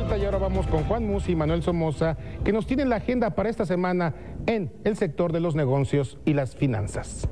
vuelta y ahora vamos con Juan Musi y Manuel Somoza, que nos tienen la agenda para esta semana en el sector de los negocios y las finanzas.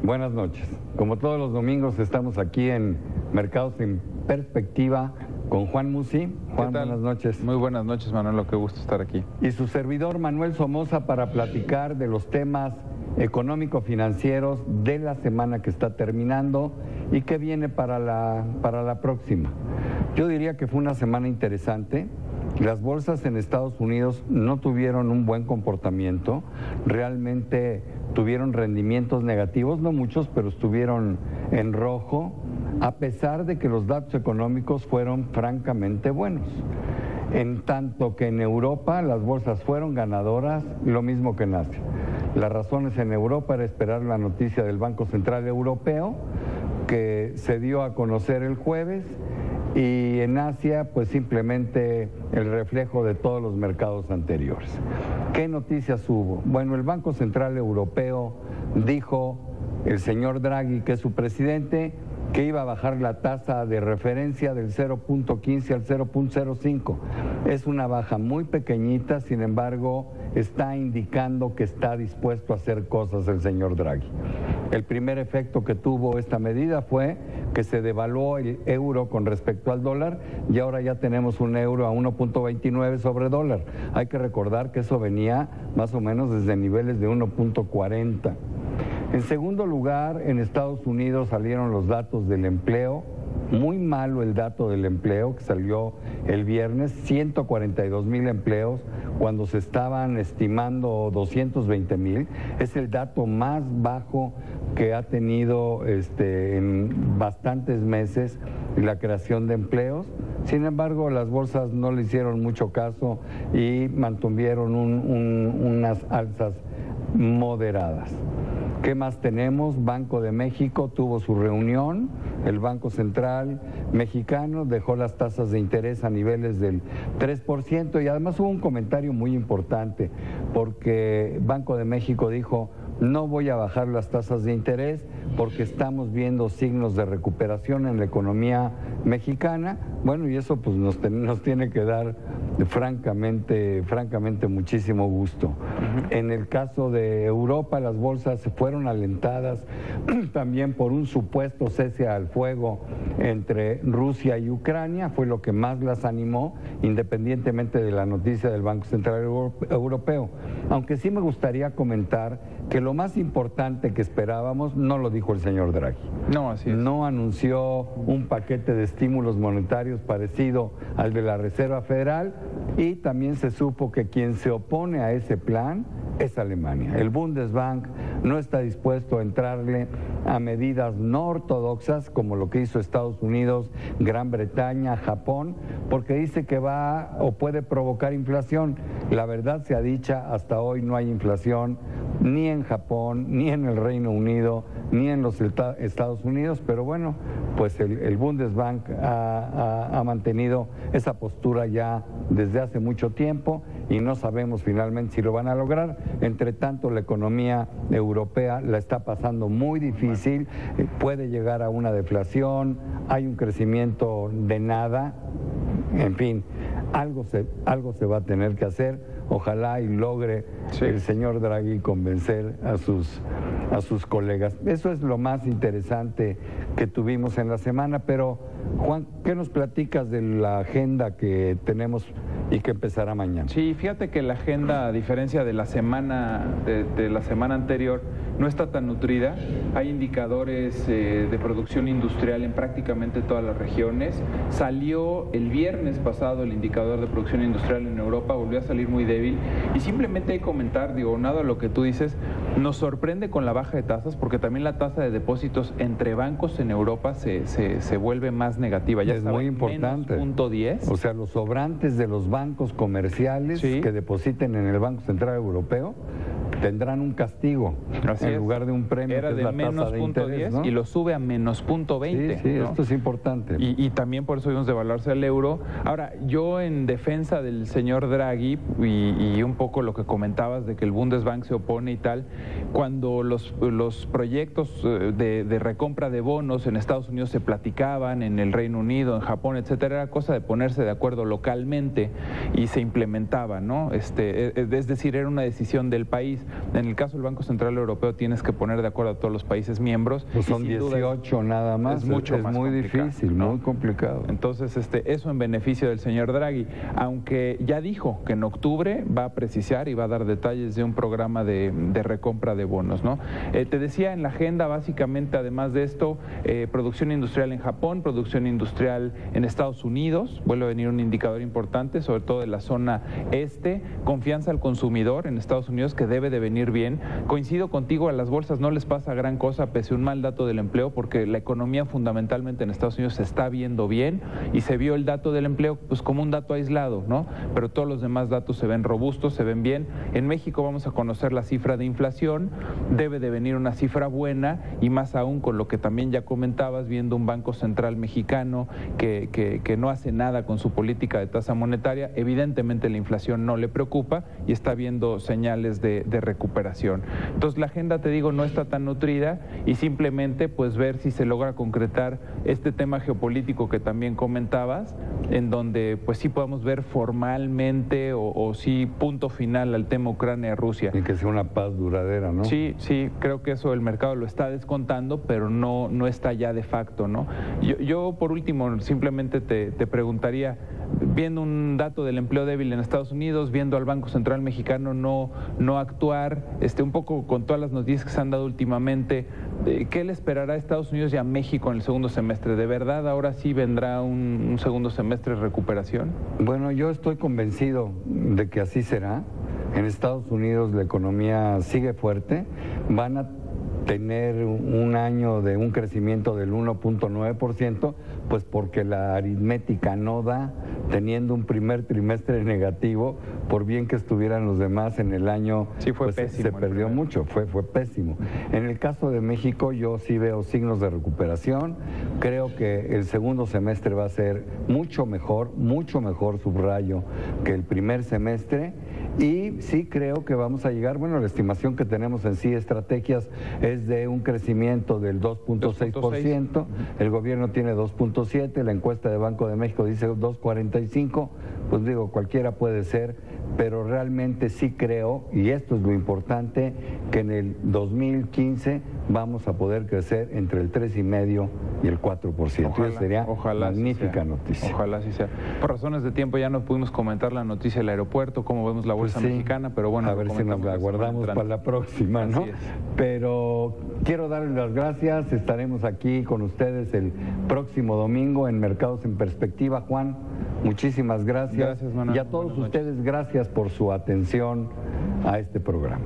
Buenas noches. Como todos los domingos estamos aquí en Mercados en Perspectiva con Juan Musi. Juan, buenas noches. Muy buenas noches, Manuel, qué gusto estar aquí. Y su servidor Manuel Somoza para platicar de los temas económico-financieros de la semana que está terminando y que viene para la próxima. Yo diría que fue una semana interesante. Las bolsas en Estados Unidos no tuvieron un buen comportamiento, realmente tuvieron rendimientos negativos, no muchos, pero estuvieron en rojo, a pesar de que los datos económicos fueron francamente buenos. En tanto que en Europa las bolsas fueron ganadoras, lo mismo que en Asia. Las razones en Europa era esperar la noticia del Banco Central Europeo, que se dio a conocer el jueves, y en Asia, pues simplemente el reflejo de todos los mercados anteriores. ¿Qué noticias hubo? Bueno, el Banco Central Europeo dijo, el señor Draghi, que es su presidente, que iba a bajar la tasa de referencia del 0.15 al 0.05. Es una baja muy pequeñita, sin embargo, está indicando que está dispuesto a hacer cosas el señor Draghi. El primer efecto que tuvo esta medida fue que se devaluó el euro con respecto al dólar y ahora ya tenemos un euro a 1.29 sobre dólar. Hay que recordar que eso venía más o menos desde niveles de 1.40. En segundo lugar, en Estados Unidos salieron los datos del empleo. Muy malo el dato del empleo que salió el viernes, 142,000 empleos cuando se estaban estimando 220,000. Es el dato más bajo que ha tenido en bastantes meses la creación de empleos. Sin embargo, las bolsas no le hicieron mucho caso y mantuvieron unas alzas moderadas. ¿Qué más tenemos? Banco de México tuvo su reunión, el Banco Central mexicano dejó las tasas de interés a niveles del 3% y además hubo un comentario muy importante porque Banco de México dijo, no voy a bajar las tasas de interés porque estamos viendo signos de recuperación en la economía mexicana. Bueno, y eso pues nos tiene que dar francamente muchísimo gusto. En el caso de Europa, las bolsas se fueron alentadas también por un supuesto cese al fuego entre Rusia y Ucrania, fue lo que más las animó, independientemente de la noticia del Banco Central Europeo. Aunque sí me gustaría comentar que lo más importante que esperábamos no lo dijo el señor Draghi. No, así es. No anunció un paquete de estímulos monetarios parecido al de la Reserva Federal y también se supo que quien se opone a ese plan es Alemania. El Bundesbank no está dispuesto a entrarle a medidas no ortodoxas como lo que hizo Estados Unidos, Gran Bretaña, Japón, porque dice que va o puede provocar inflación. La verdad sea dicha, hasta hoy no hay inflación ni en Japón, ni en el Reino Unido, ni en los Estados Unidos, pero bueno, pues el Bundesbank ha mantenido esa postura ya desde hace mucho tiempo y no sabemos finalmente si lo van a lograr. Entre tanto, la economía europea la está pasando muy difícil, puede llegar a una deflación, hay un crecimiento de nada, en fin, algo se va a tener que hacer. Ojalá y logre el señor Draghi convencer a sus colegas. Eso es lo más interesante que tuvimos en la semana, pero Juan, ¿qué nos platicas de la agenda que tenemos y que empezará mañana? Sí, fíjate que la agenda, a diferencia de la semana anterior, no está tan nutrida. Hay indicadores de producción industrial en prácticamente todas las regiones. Salió el viernes pasado el indicador de producción industrial en Europa, volvió a salir muy débil. Y simplemente hay que comentar, nada a lo que tú dices, nos sorprende con la baja de tasas, porque también la tasa de depósitos entre bancos en Europa se vuelve más negativa. Ya es muy importante. -0.10. O sea, los sobrantes de los bancos comerciales que depositen en el Banco Central Europeo tendrán un castigo en lugar de un premio. Era que es de la menos tasa de 0.10 interés, ¿no? y lo sube a menos 0.20. Sí, ¿no? esto es importante. Y también por eso vimos devaluarse el euro. Ahora, yo en defensa del señor Draghi y un poco lo que comentabas de que el Bundesbank se opone y tal, cuando los proyectos de recompra de bonos en Estados Unidos se platicaban, en el Reino Unido, en Japón, etcétera, era cosa de ponerse de acuerdo localmente y se implementaba, ¿no? Es decir, era una decisión del país. En el caso del Banco Central Europeo tienes que poner de acuerdo a todos los países miembros. Pues son 18 nada más. Es mucho más muy difícil, ¿no? muy complicado. Entonces, eso en beneficio del señor Draghi, aunque ya dijo que en octubre va a precisar y va a dar detalles de un programa de recompra de bonos, ¿no? Te decía en la agenda, básicamente, además de esto, producción industrial en Japón, producción industrial en Estados Unidos, vuelve a venir un indicador importante, sobre todo de la zona este, confianza al consumidor en Estados Unidos, que debe de venir bien. Coincido contigo, a las bolsas no les pasa gran cosa pese a un mal dato del empleo, porque la economía fundamentalmente en Estados Unidos se está viendo bien y se vio el dato del empleo pues como un dato aislado, ¿no? Pero todos los demás datos se ven robustos, se ven bien. En México vamos a conocer la cifra de inflación, debe de venir una cifra buena y más aún con lo que también ya comentabas, viendo un Banco Central mexicano que no hace nada con su política de tasa monetaria. Evidentemente la inflación no le preocupa y está viendo señales de recuperación. Entonces la agenda, te digo, no está tan nutrida y simplemente pues ver si se logra concretar este tema geopolítico que también comentabas, en donde pues sí podemos ver formalmente o sí punto final al tema Ucrania-Rusia. Y que sea una paz duradera, ¿no? Sí, creo que eso el mercado lo está descontando, pero no está ya de facto, ¿no? Yo por último simplemente te preguntaría, viendo un dato del empleo débil en Estados Unidos, viendo al Banco Central mexicano no actuar, un poco con todas las noticias que se han dado últimamente, ¿qué le esperará a Estados Unidos y a México en el segundo semestre? ¿De verdad ahora sí vendrá un segundo semestre de recuperación? Bueno, yo estoy convencido de que así será. En Estados Unidos la economía sigue fuerte, van a tener un año de un crecimiento del 1.9%, pues porque la aritmética no da, teniendo un primer trimestre negativo, por bien que estuvieran los demás en el año, sí, fue pues pésimo, se perdió mucho, fue pésimo. En el caso de México yo sí veo signos de recuperación, creo que el segundo semestre va a ser mucho mejor, subrayo, que el primer semestre. Y sí creo que vamos a llegar, bueno, la estimación que tenemos en sí, estrategias, es de un crecimiento del 2.6%, el gobierno tiene 2.7%, la encuesta de Banco de México dice 2.45%, pues digo, cualquiera puede ser, pero realmente sí creo, y esto es lo importante, que en el 2015 vamos a poder crecer entre el 3,5% y el 4%. Ojalá, Eso sería magnífica noticia. Ojalá así sea. Por razones de tiempo ya no pudimos comentar la noticia del aeropuerto, cómo vemos la bolsa mexicana, pero bueno. A ver si nos la guardamos para la próxima, ¿no? Así es. Pero quiero darles las gracias, estaremos aquí con ustedes el próximo domingo en Mercados en Perspectiva. Juan, muchísimas gracias. Gracias, Manuel. Y a todos ustedes, gracias por su atención a este programa.